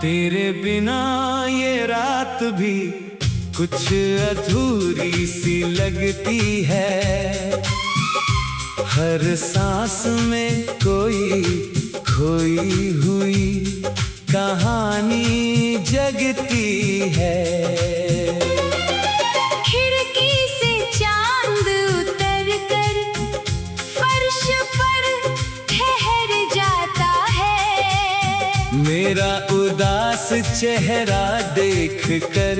तेरे बिना ये रात भी कुछ अधूरी सी लगती है। हर सांस में कोई खोई हुई कहानी जगती है। खिड़की से चांद उतर कर फर्श पर ठहर जाता है। मेरा उदास चेहरा देख कर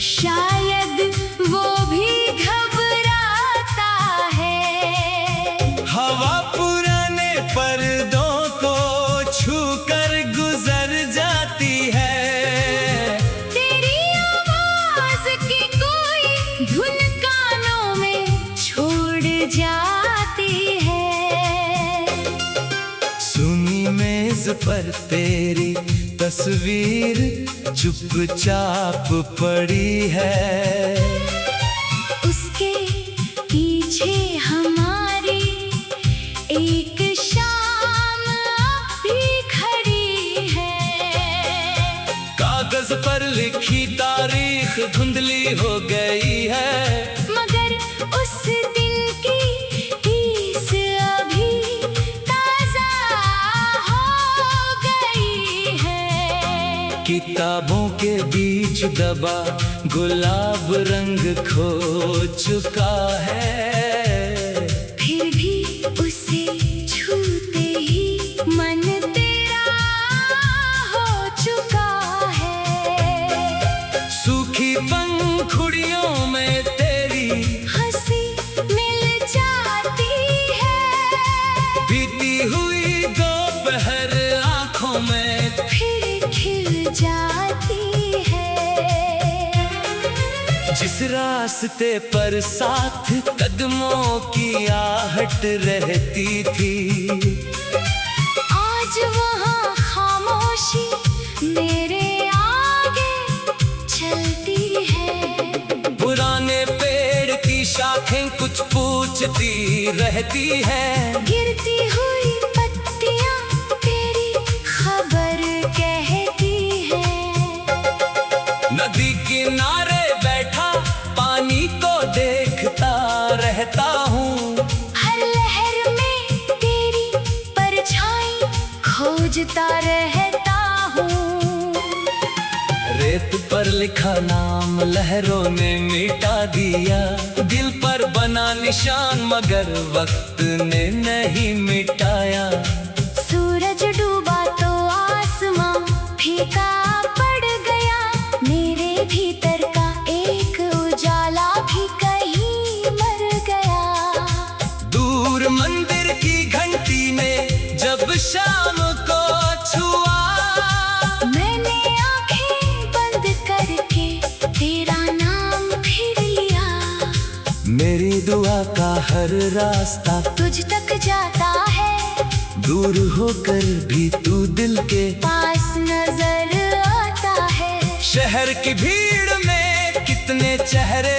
शायद वो भी घबराता है। हवा पुराने पर्दों को छूकर गुजर जाती है। तेरी आवाज की कोई धुन कानों में छोड़ जाती है। सुनी मेज पर तेरी तस्वीर चुपचाप पड़ी है। उसके पीछे हमारी एक शाम भी खड़ी है। कागज पर लिखी तारीख धुंधली हो गई है। मगर उस दिन की टीस अभी ताजा हो गई है। किताबों के बीच दबा गुलाब रंग खो चुका है। फिर भी उसे छूते ही मन तेरा हो चुका है। सूखी पंखुड़ियों में तेरी हंसी मिल जाती है। बीती हुई दोपहर आंखों में फिर खिल जाती है। जिस रास्ते पर साथ कदमों की आहट रहती थी, आज वहाँ खामोशी मेरे आगे चलती है। पुराने पेड़ की शाखें कुछ पूछती रहती है। गिरती हुई पत्तियाँ तेरी खबर कहती है। नदी किनारे बैठा पानी को देखता रहता हूँ। हर लहर में तेरी परछाई खोजता रहता हूँ। रेत पर लिखा नाम लहरों ने मिटा दिया। दिल पर बना निशान मगर वक्त ने नहीं मिटाया। सूरज डूबा तो आसमां फीका पड़ गया। मेरे भीतर का एक उजाला भी कहीं मर गया। दूर मंदिर की घंटी ने जब शाम को छुआ, मैंने आंखें बंद करके तेरा नाम फिर लिया। मेरी दुआ का हर रास्ता तुझ तक जाता है। दूर होकर भी तू दिल के पास नजर आता है। शहर की भीड़ में कितने चेहरे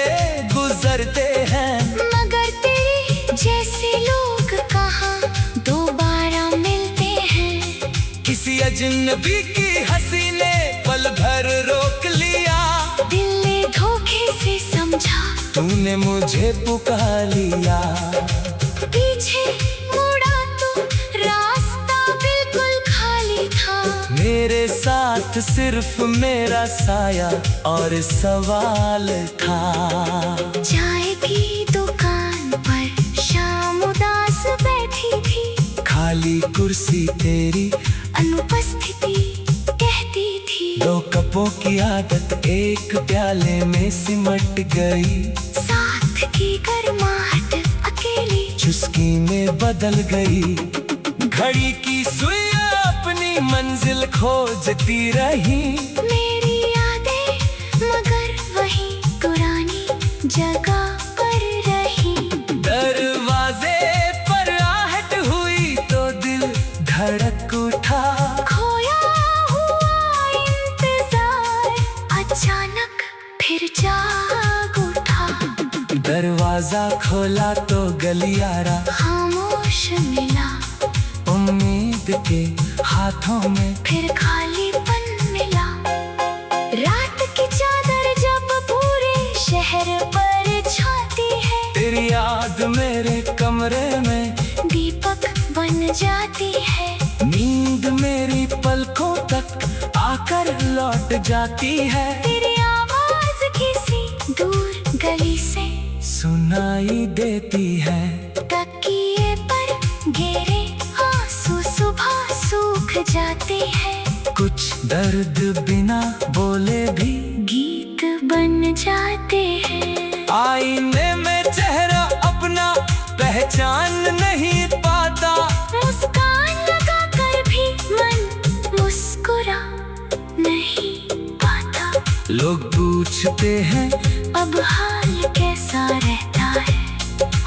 गुजरते हैं, मगर तेरे जैसे लोग कहाँ दोबारा मिलते हैं। किसी अजनबी की हंसी ने पल भर रोक लिया। दिल ने धोखे से समझा तूने मुझे पुकार लिया। पीछे मुड़ा तो रास्ता बिल्कुल खाली था। मेरे साथ सिर्फ मेरा साया और सवाल था। चाय की दुकान पर शाम उदास बैठी थी। खाली कुर्सी तेरी अनुपस्थिति कहती थी। दो कपों की आदत एक प्याले में सिमट गई। साथ की गर्माहट अकेली चुस्की में बदल गई। घड़ी की सुइयां अपनी मंजिल खोजती रही। मेरी यादें मगर वही पुरानी जगह पर रही। दरवाजे पर आहट हुई तो दिल धड़क उठा। खोया हुआ इंतजार अचानक फिर जाग उठा। दरवाजा खोला तो गलियारा खामोश मिला। उम्मीद के हाथों में फिर खालीपन मिला। तेरी याद मेरे कमरे में दीपक बन जाती है। नींद मेरी पलकों तक आकर लौट जाती है। तेरी आवाज किसी दूर गली से सुनाई देती है। तकिए पर गिरे आंसू सुबह सूख जाते हैं। कुछ दर्द बिना बोले भी गीत बन जाते हैं। आईने में चेहरा अपना पहचान नहीं पाता। मुस्कान लगा कर भी मन मुस्कुरा नहीं पाता। लोग पूछते हैं अब हाल कैसा रहता है।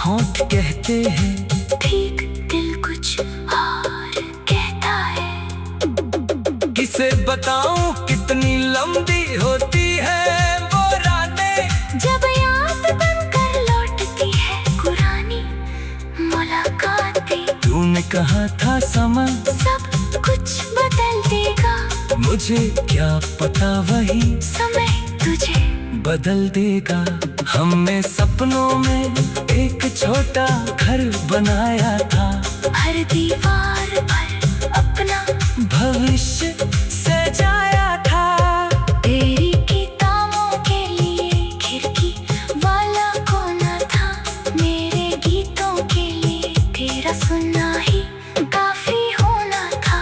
होंठ कहते हैं ठीक दिल कुछ और कहता है। किसे बताऊं कितनी लंबी होती है वो रातें। जब याद बनकर लौटती है पुरानी मुलाकातें। तूने कहा था समय सब कुछ बदल देगा। मुझे क्या पता वही समय तुझे बदल देगा। हमने सपनों में एक छोटा घर बनाया था। हर दीवार पर अपना भविष्य सजाया था। तेरी किताबों के लिए खिड़की वाला कोना था। मेरे गीतों के लिए तेरा सुनना ही काफी होना था।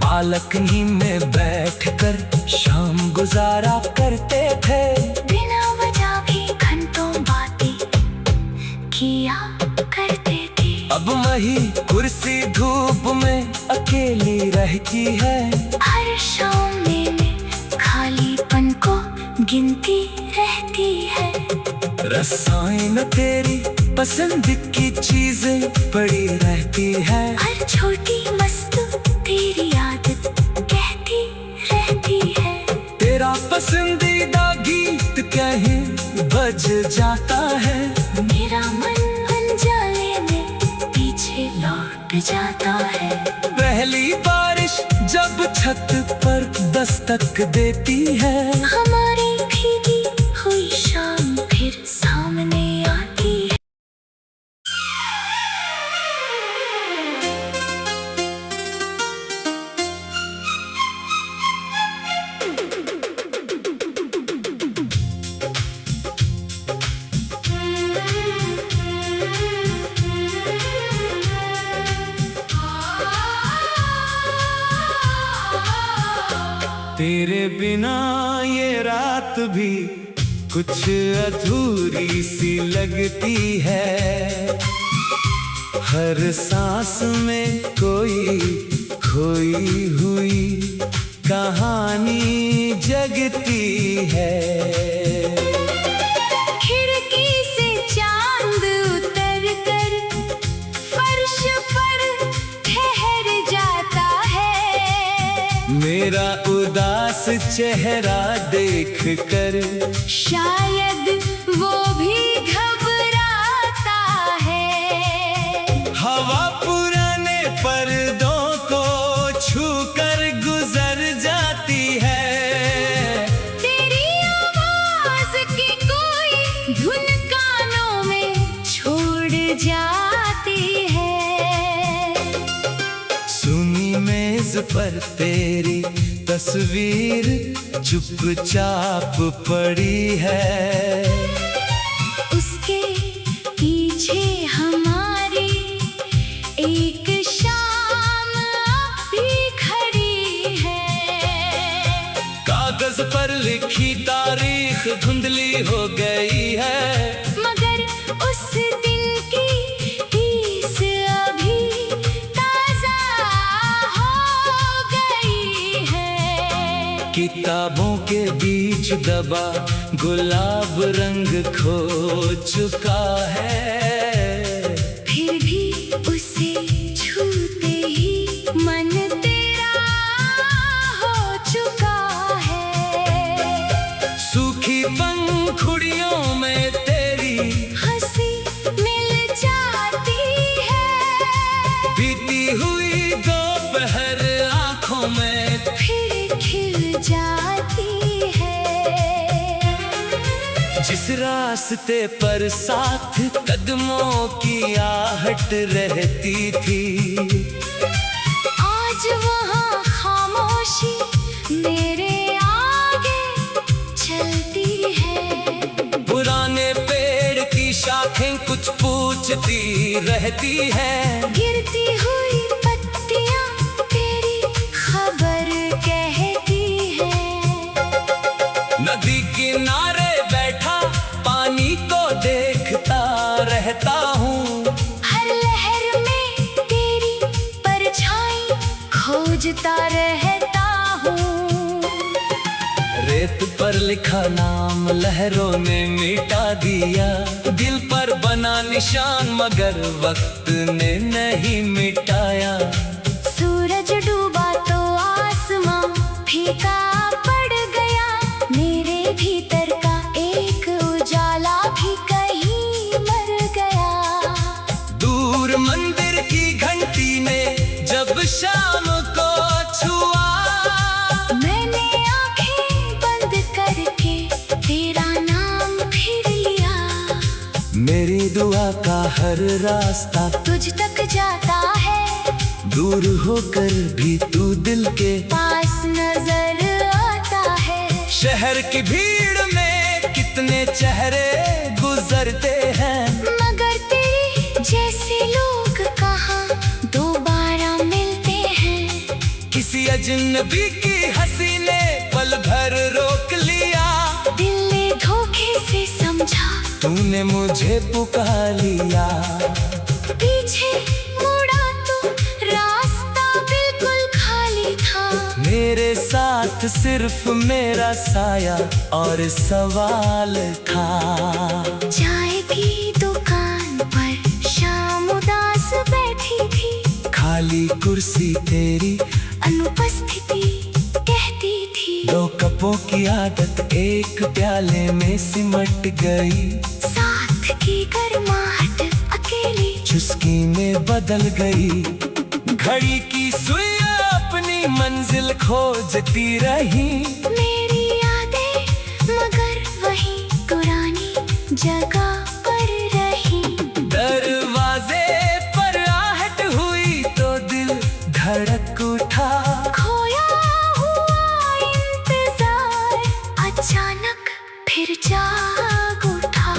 बालकनी में बैठकर शाम गुजारा करते थे। बिना वजह भी घंटों बातें किया करते थे। अब वही कुर्सी धूप में अकेली रहती है। हर शाम में खालीपन को गिनती रहती है। रसायन तेरी पसंद की चीजें पड़ी रहती है। हर छोटी मस्त तेरी आदत कहती रहती है। तेरा पसंदीदा गीत कहीं बज जाता है। मेरा मन अनजाने में पीछे लौट जाता है। पहली बारिश जब छत पर दस्तक देती है। हमारी भीगी हुई शाम फिर सामने आती है। तेरे बिना ये रात भी कुछ अधूरी सी लगती है। हर सांस में कोई खोई हुई कहानी जगती है। खिड़की से चांद उतर कर फर्श पर ठहर जाता है। मेरा उदास चेहरा देख कर शायद वो भी घबराता है। हवा पुराने पर्दों को छू कर गुजर जाती है। तेरी आवाज की कोई धुन कानों में छोड़ जाती है। सुनी मेज पर तेरी तस्वीर चुपचाप पड़ी है। उसके पीछे हमारी एक शाम भी खड़ी है। कागज पर लिखी तारीख धुंधली हो गई है। मगर उस दिन की टीस अभी ताजा हो गई है। किताबों के बीच दबा गुलाब रंग खो चुका है। फिर भी उसे छूते ही मन तेरा हो चुका है। सूखी पंखुड़ियों में तेरी हंसी मिल जाती है। बीती हुई दोपहर आंखों में फिर खिल जाती है। जिस रात रास्ते पर साथ कदमों की आहट रहती थी। आज वहाँ खामोशी मेरे आगे चलती है। पुराने पेड़ की शाखें कुछ पूछती रहती है। गिरती हुई पत्तियाँ तेरी खबर कहती है। नदी किनारे बैठा पानी को देखता रहता हूँ। हर लहर में तेरी परछाई खोजता रहता हूँ। रेत पर लिखा नाम लहरों ने मिटा दिया। दिल पर बना निशान मगर वक्त ने नहीं मिटाया। सूरज डूबा तो आसमां फीका पड़ गया। मेरे भीतर का एक उजाला भी कहीं मर गया। दूर मंदिर की घंटी ने जब शाम को छुआ, मैंने आंखें बंद करके तेरा नाम फिर लिया। मेरी दुआ का हर रास्ता तुझ तक जाता है। दूर होकर भी तू दिल के पास नजर आता है। शहर की भीड़ में कितने चेहरे गुजरते हैं, मगर तेरे जैसे लोग कहाँ दोबारा मिलते हैं। किसी अजनबी की हंसी ने पल भर रोक लिया। दिल ने धोखे से समझा तूने मुझे पुकार लिया। पीछे मुड़ा तो रास्ता बिल्कुल खाली था। मेरे साथ सिर्फ मेरा साया और सवाल था। चाय की दुकान पर शाम उदास बैठी थी। खाली कुर्सी तेरी अनुपस्थिति कहती थी। दो कपों की आदत एक प्याले में सिमट गई। साथ की गर्माहट अकेली चुस्की में बदल गई। घड़ी की सुइयां अपनी मंजिल खोजती रही। मेरी यादें मगर वही पुरानी जगह पर रही। दरवाजे पर आहट हुई तो दिल धड़क उठा। खोया हुआ इंतजार अचानक फिर जाग उठा।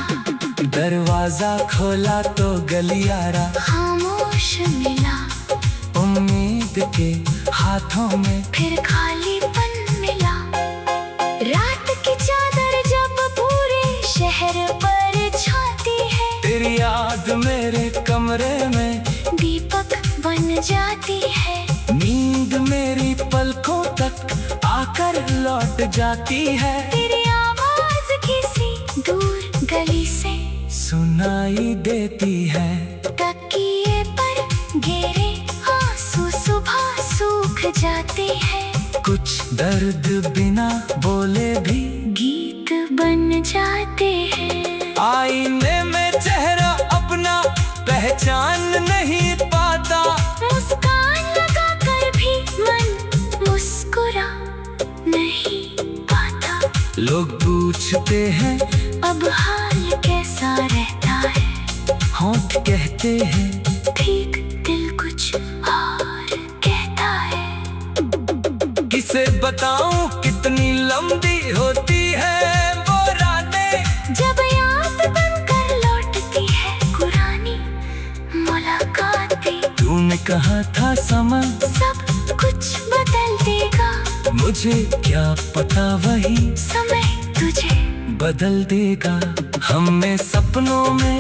दरवाजा खोला तो गलियारा खामोश मिला। उम्मीद के हाथों में फिर खालीपन मिला। रात की चादर जब पूरे शहर पर छाती है। तेरी याद मेरे कमरे में दीपक बन जाती है। नींद मेरी पलकों तक आकर लौट जाती है। तेरी आवाज किसी दूर गली से सुनाई देती है। तकिए पर गिरे आंसू सुबह सूख जाते हैं। कुछ दर्द बिना बोले भी गीत बन जाते हैं। आईने में चेहरा अपना पहचान नहीं पाता। मुस्कान लगा कर भी मन मुस्कुरा नहीं पाता। लोग पूछते हैं अब हाल कैसा रहता है। होंठ कहते हैं ठीक दिल कुछ और कहता है। किसे बताऊं कितनी लंबी होती है वो रातें। जब याद बनकर लौटती है पुरानी मुलाकातें। तूने कहा था समय सब कुछ बदल देगा। मुझे क्या पता वही समय तुझे बदल देगा। हमने सपनों में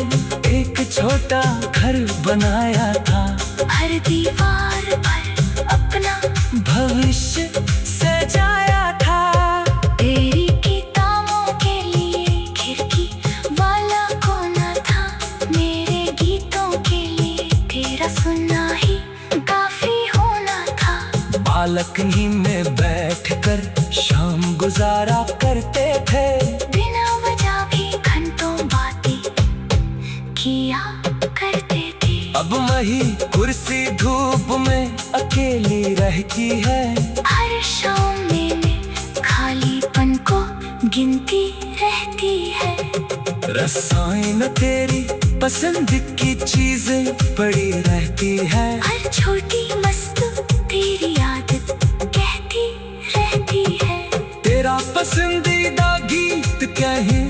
एक छोटा घर बनाया था। हर दीवार पर अपना भविष्य सजाया था। तेरी किताबों के लिए खिड़की वाला कोना था। मेरे गीतों के लिए तेरा सुनना ही काफी होना था। बालकनी में बैठकर शाम गुजारा करते थे। बिना वजह भी घंटों बातें किया करते थे। अब वही कुर्सी धूप में अकेली रहती है। हर शाम मैंने खालीपन को गिनती रहती है। रसायन तेरी पसंद की चीजें पड़ी रहती है। हर छोटी मस्त तेरी आदत कहती रहती है। तेरा पसंदीदा गीत कहीं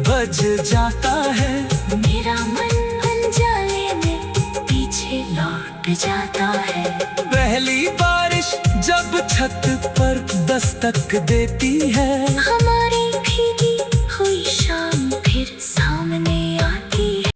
बज जाता है। मेरा मन अनजाने में पीछे लौट जाता है। पहली बारिश जब छत पर दस्तक देती है। हमारी भीगी हुई शाम फिर सामने आती है।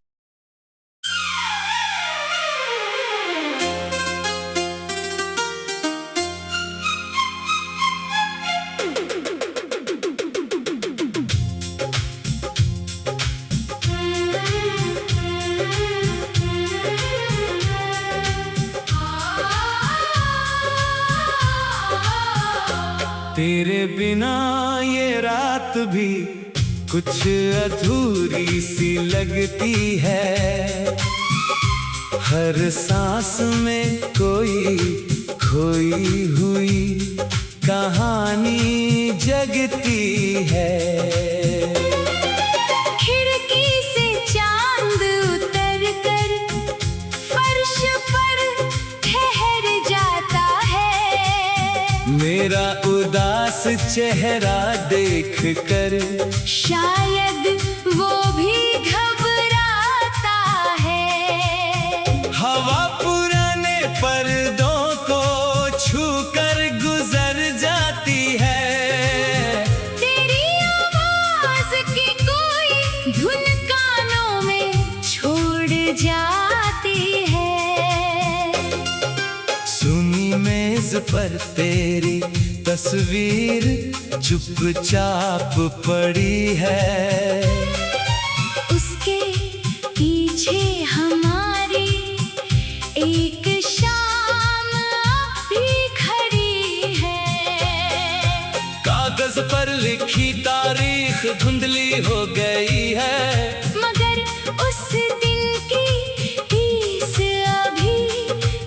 तेरे बिना ये रात भी कुछ अधूरी सी लगती है। हर सांस में कोई खोई हुई कहानी जगती है। खिड़की से चांद उतर कर फर्श पर ठहर जाता है। मेरा उदास चेहरा देख कर शायद वो भी घबराता है। हवा पुराने पर्दों को छू कर गुजर जाती है। तेरी आवाज की कोई धुन कानों में छोड़ जाती है। सुनी मेज पर तेरी तस्वीर चुपचाप पड़ी है। उसके पीछे हमारी एक शाम भी खड़ी है। कागज पर लिखी तारीख धुंधली हो गई है। मगर उस दिन की टीस अभी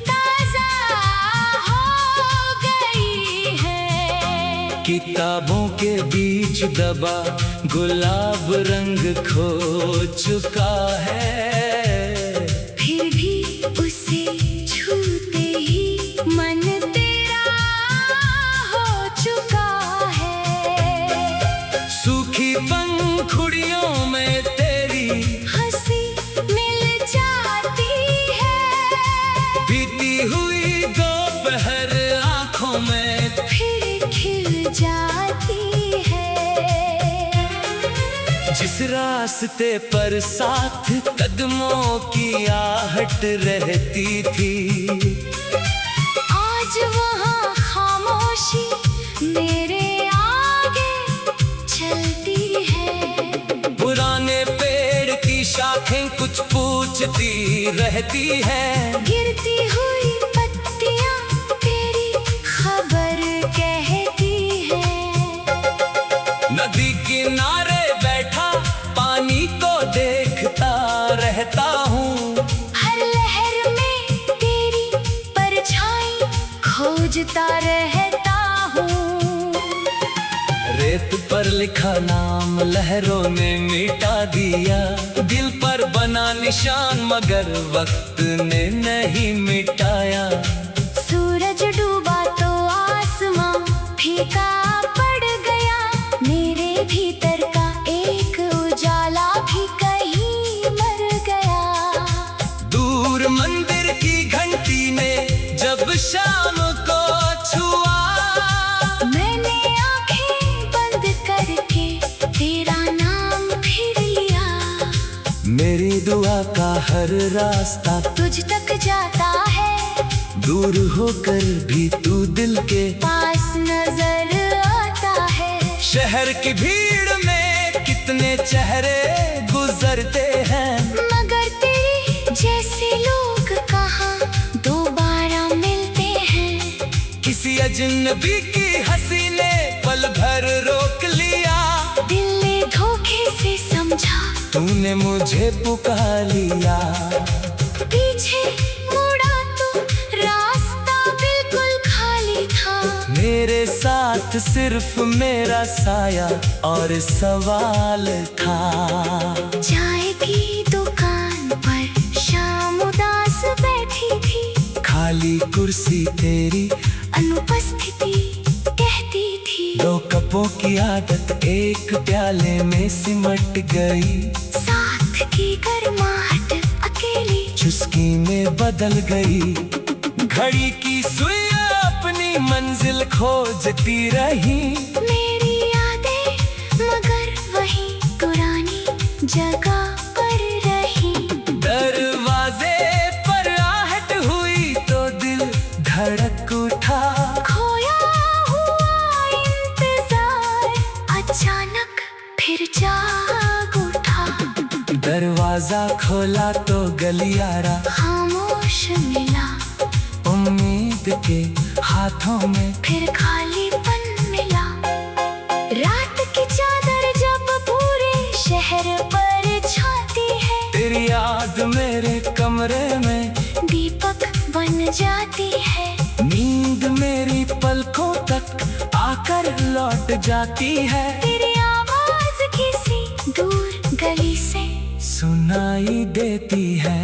ताजा हो गई है। किताबों के बीच दबा गुलाब रंग खो चुका है। फिर भी उसे छूते ही मन तेरा हो चुका है। सूखी पंखुड़ियों में तेरी हंसी मिल जाती है। बीती हुई दोपहर आंखों में फिर खिल जाती है। जिस रास्ते पर साथ कदमों की आहट रहती थी, आज वहाँ खामोशी मेरे आगे चलती है। पुराने पेड़ की शाखें कुछ पूछती रहती है। गिरती हुई पत्तियाँ तेरी खबर कहती है। नदी किनारे बैठा पानी को देखता रहता हूँ। हर लहर में तेरी परछाई खोजता रहता हूँ। रेत पर लिखा नाम लहरों ने मिटा दिया। दिल पर बना निशान मगर वक्त ने नहीं मिटाया। सूरज डूबा तो आसमां फीका पड़ गया। मेरे भीतर का एक उजाला भी कहीं मर गया। दूर मंदिर की घंटी ने जब शाम को छुआ, मैंने आंखें बंद करके तेरा नाम फिर लिया। मेरी दुआ का हर रास्ता तुझ तक जाता है। दूर होकर भी तू दिल के पास नजर आता है। शहर की भीड़ में कितने चेहरे गुजरते हैं। मगर तेरे जैसे लोग कहाँ दोबारा मिलते हैं। किसी अजनबी की हंसी ने पल भर रोक लिया। दिल ने धोखे से समझा तूने मुझे पुकार लिया। पीछे मुड़ा तो रास्ता बिल्कुल खाली था। मेरे साथ साथ सिर्फ मेरा साया और सवाल था। चाय की दुकान पर शाम उदास बैठी थी, खाली कुर्सी तेरी अनुपस्थिति कहती थी। 2 कपों की आदत एक प्याले में सिमट गई, साथ की गर्माहट अकेली चुस्की में बदल गई। घड़ी की सुइयां अपनी मंजिल खोजती रही, मेरी यादें मगर वही पुरानी जगह पर रही। दरवाजे पर आहट हुई तो दिल धड़क उठा, खोया हुआ इंतजार अचानक फिर जाग उठा। दरवाजा खोला तो गलियारा खामोश मिला, उम्मीद के हाथों में फिर खालीपन मिला। रात की चादर जब पूरे शहर पर छाती है, तेरी याद मेरे कमरे में दीपक बन जाती है। नींद मेरी पलकों तक आकर लौट जाती है। तेरी आवाज किसी दूर गली से सुनाई देती है,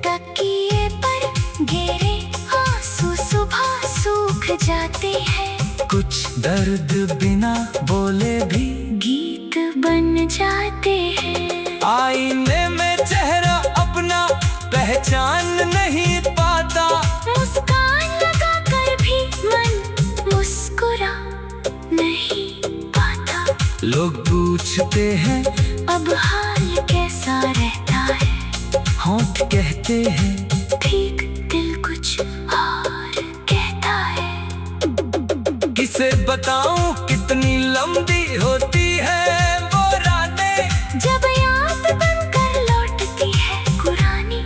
तकिए पर गिरे आंसू सुबह सूख जाते हैं। कुछ दर्द बिना बोले भी गीत बन जाते हैं। आईने में चेहरा अपना पहचान नहीं पाता, मुस्कान लगा कर भी मन मुस्कुरा नहीं पाता। लोग पूछते हैं अब हाल कैसा रहता है, होंठ कहते हैं ठीक दिल कुछ और कहता है। किसे बताऊं कितनी लंबी होती है वो रातें, जब याद बनकर लौटती है पुरानी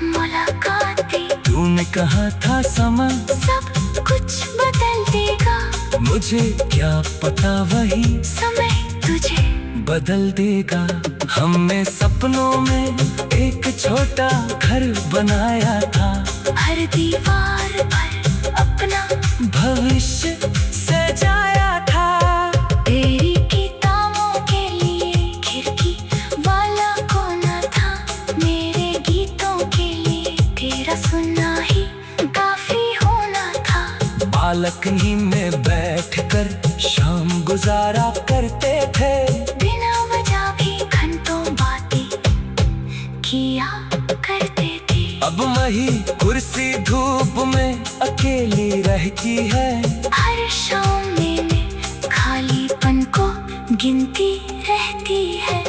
मुलाकातें। तूने कहा था समय सब कुछ बदल देगा, मुझे क्या पता वही समय तुझे बदल देगा। हमने सपनों में एक छोटा घर बनाया था, हर दीवार पर अपना भविष्य सजाया था। तेरी किताबों के लिए खिड़की वाला कोना था, मेरे गीतों के लिए तेरा सुनना ही काफी होना था। बालकनी में बैठकर शाम गुजारा करते थे, बिना वजह भी घंटों बातें किया करते थे। अब वही कुर्सी धूप में अकेली रहती है, हर शाम में खालीपन को गिनती रहती है।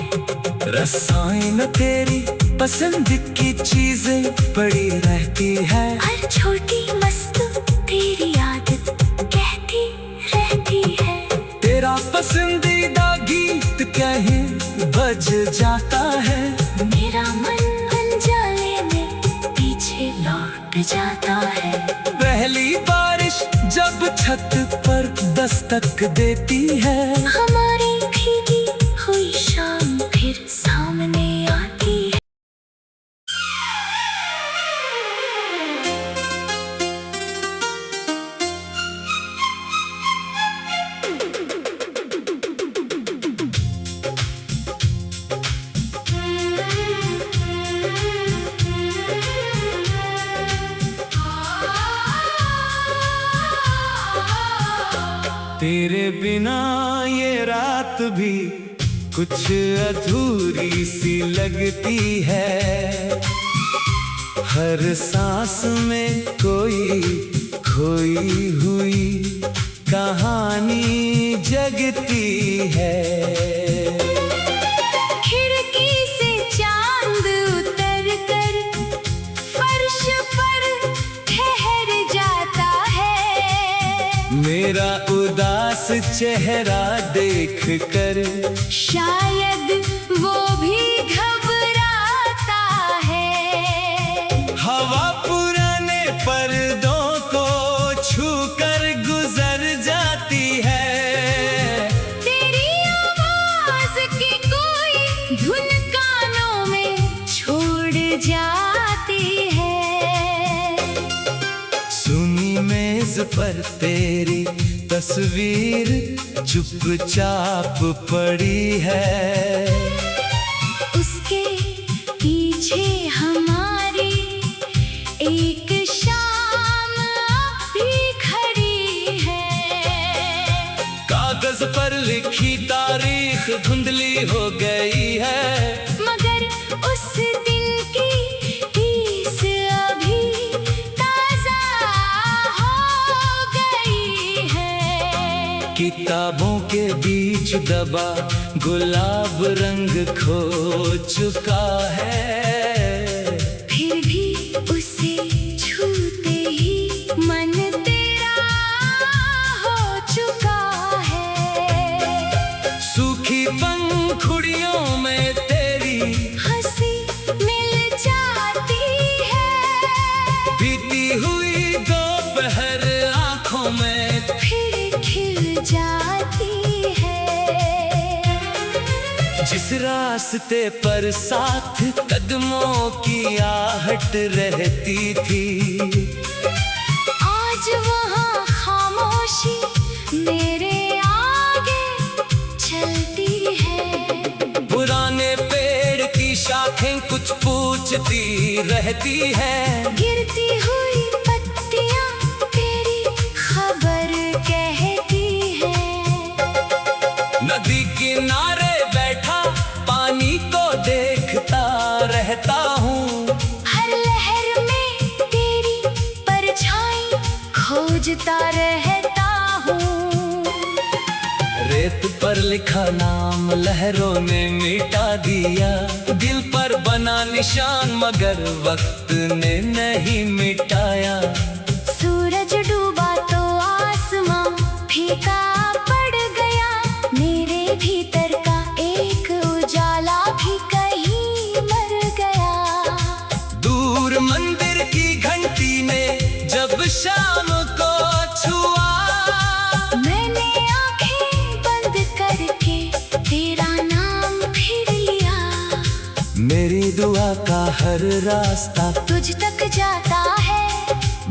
रसायन तेरी पसंद की चीजें पड़ी रहती है, हर छोटी वस्तु तेरी आदत कहती रहती है। तेरा पसंदीदा गीत कहीं बज जाता है, मेरा मन अनजाने में पीछे लौट जाता है। पहली बारिश जब छत पर दस्तक देती है, हमारी भीगी हुई शाम फिर सामने आती है। तेरे बिना ये रात भी कुछ अधूरी सी लगती है, हर सांस में कोई खोई हुई कहानी जगती है। खिड़की से चांद उतर कर फर्श पर ठहर जाता है, मेरा उदास चेहरा देख कर शायद वो भी घबराता है। हवा पुराने पर्दों को छू कर गुजर जाती है, तेरी आवाज की कोई धुन कानों में छोड़ जाती है। सुनी मेज पर तेरी तस्वीर चुपचाप पड़ी है। उसके पीछे हमारी एक शाम भी खड़ी है। कागज पर लिखी तारीख धुंधली हो गई है, मगर उस दिन की टीस अभी ताजा हो गई है। किताबों के बीच दबा गुलाब रंग खो चुका है। फिर भी उसे छूते ही मन तेरा हो चुका है। सूखी पंखुड़ियों में तेरी हंसी मिल जाती है। बीती हुई दोपहर आंखों में फिर खिल जाती है। जिस रास्ते पर साथ कदमों की आहट रहती थी, आज वहाँ खामोशी मेरे आगे चलती है। पुराने पेड़ की शाखें कुछ पूछती रहती है। गिरती हुई पत्तियाँ तेरी खबर कहती है। नदी किनारे बैठा पानी को देखता रहता हूँ। हर लहर में तेरी परछाई खोजता रहता हूँ। रेत पर लिखा नाम लहरों ने मिटा दिया, दिल पर बना निशान मगर वक्त ने नहीं मिटाया। सूरज डूबा तो आसमां फीका पड़ गया। मेरे भीतर का एक उजाला भी कहीं मर गया। दूर मंदिर की घंटी ने जब शाम को छुआ, मैंने आंखें बंद करके तेरा नाम फिर लिया। मेरी दुआ का हर रास्ता तुझ तक जाता है।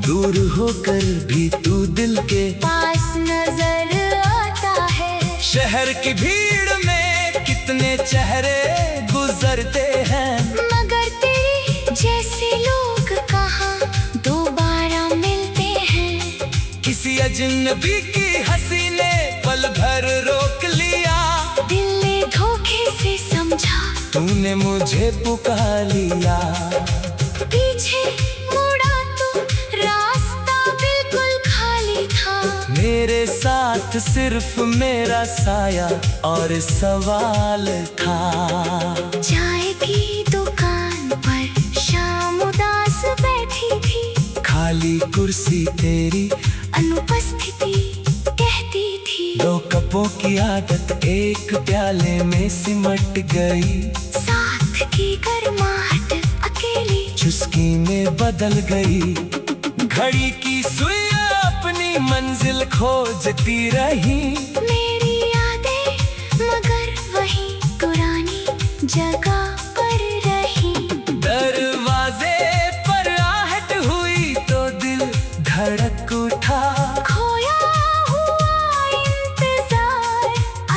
दूर होकर भी तू दिल के पास नजर आता है। शहर की भीड़ में कितने चेहरे गुजरते हैं, मगर तेरे जैसे लोग कहाँ दोबारा मिलते हैं। किसी अजनबी की हंसी ने पल भर रोक लिया। दिल ने धोखे से समझा तूने मुझे पुकार लिया। पीछे मुड़ा तो रास्ता बिल्कुल खाली था। मेरे साथ सिर्फ मेरा साया और सवाल था। चाय की दुकान पर शाम उदास बैठी थी। खाली कुर्सी तेरी अनुपस्थिति कहती थी। दो कपों की आदत एक प्याले में सिमट गई। साथ की गर्माहट अकेली चुस्की में बदल गई। घड़ी की सुइयां अपनी मंजिल खोजती रही। मेरी यादें मगर वही पुरानी जगह पर रही। दरवाजे पर आहट हुई तो दिल धड़क उठा। खोया हुआ इंतजार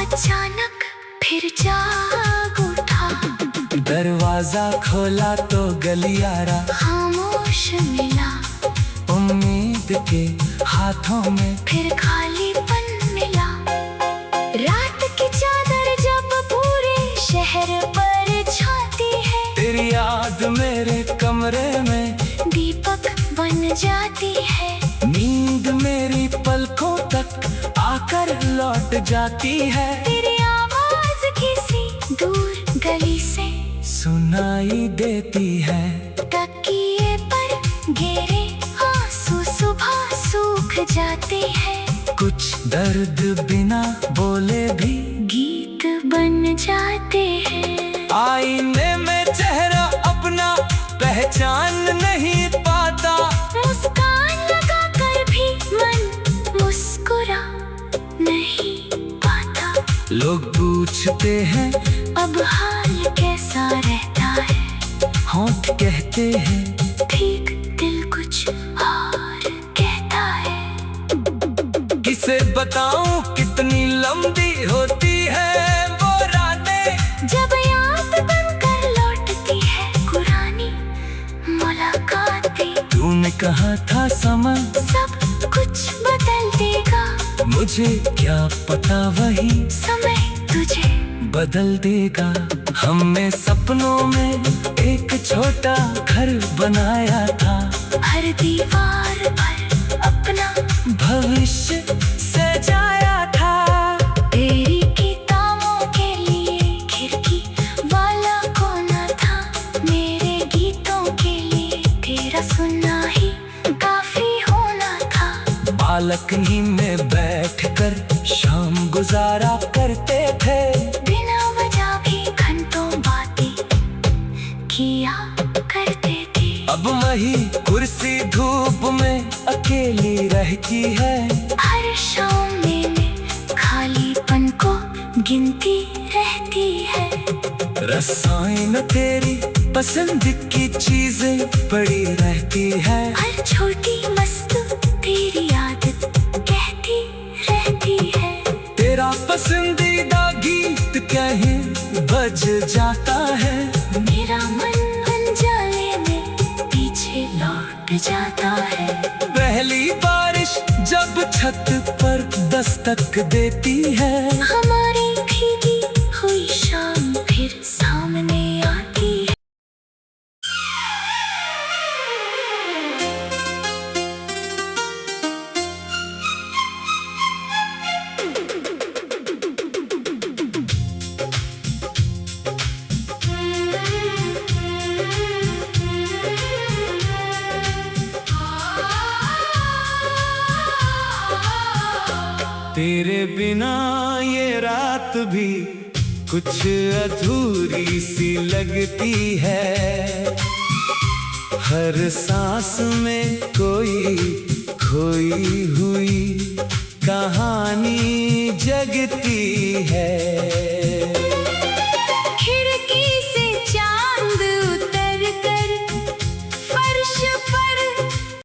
अचानक फिर जाग उठा। दरवाजा खोला तो गलियारा खामोश मिला। उम्मीद के हाथों में फिर खालीपन मिला। रात की चादर जब पूरे शहर पर छाती है। तेरी याद मेरे कमरे में दीपक बन जाती है। नींद मेरी पलकों तक आकर लौट जाती है। तेरी आवाज किसी दूर गली से सुनाई देती है। तकिए पर गिरे आंसू सुबह सूख जाते हैं। कुछ दर्द बिना बोले भी गीत बन जाते हैं। आईने में चेहरा अपना पहचान नहीं पाता। मुस्कान लगा कर भी मन मुस्कुरा नहीं पाता। लोग पूछते हैं अब हाल कैसा रहता है। होंठ कहते हैं ठीक दिल कुछ और कहता है। से बताऊं कितनी लंबी होती है वो रातें। जब याद बनकर लौटती है पुरानी मुलाकातें। तूने कहा था समय सब कुछ बदल देगा, मुझे क्या पता वही समय तुझे बदल देगा। हमने सपनों में एक छोटा घर बनाया था, हर दीवार पर अपना भविष्य सजाया था। तेरी किताबों के लिए खिड़की वाला कोना था, मेरे गीतों के लिए तेरा सुनना ही काफी होना था। बालकनी में बैठकर शाम गुजारा करते थे, बिना वजह भी घंटों बातें किया करते थे। अब वही कुर्सी धूप में अकेली रहती है, हर शाम में खालीपन को गिनती रहती है। रसायन तेरी पसंद की चीजें पड़ी रहती है, हर छोटी वस्तु तेरी आदत कहती रहती है। तेरा पसंदीदा गीत कहीं बज जाता है, मेरा मन अनजाने में पीछे लौट जाता है। पहली बारिश जब छत पर दस्तक देती है, हमारी भीगी हुई शाम फिर सामने आती है। तेरे बिना ये रात भी कुछ अधूरी सी लगती है, हर सांस में कोई खोई हुई कहानी जगती है।